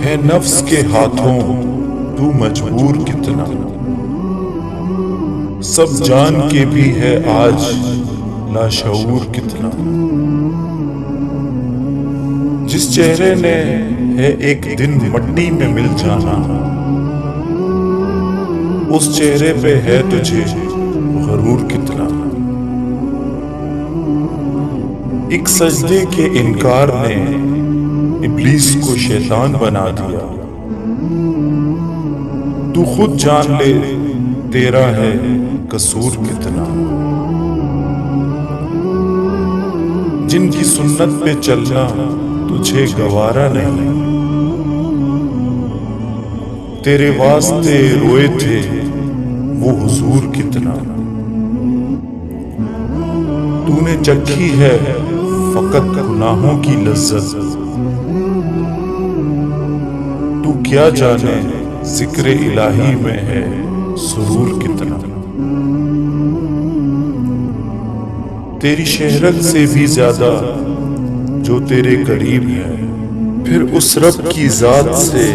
ہے نفس کے ہاتھوں تو مجبور کتنا، سب جان کے بھی ہے آج لاشعور کتنا۔ جس چہرے نے ہے ایک دن مٹی میں مل جانا، اس چہرے پہ ہے تجھے غرور کتنا۔ ایک سجدے کے انکار نے ابلیس کو شیطان بنا دیا، تو خود جان لے تیرا ہے قصور کتنا۔ جن کی سنت پہ چلنا تجھے گوارا نہیں، تیرے واسطے روئے تھے وہ حضور کتنا۔ تو نے چکھی ہے فقط گناہوں کی لذت، تو کیا جانے ذکر الہی میں ہے سرور کتنا۔ تیری شہرت سے بھی زیادہ جو تیرے قریب ہے، پھر اس رب کی ذات سے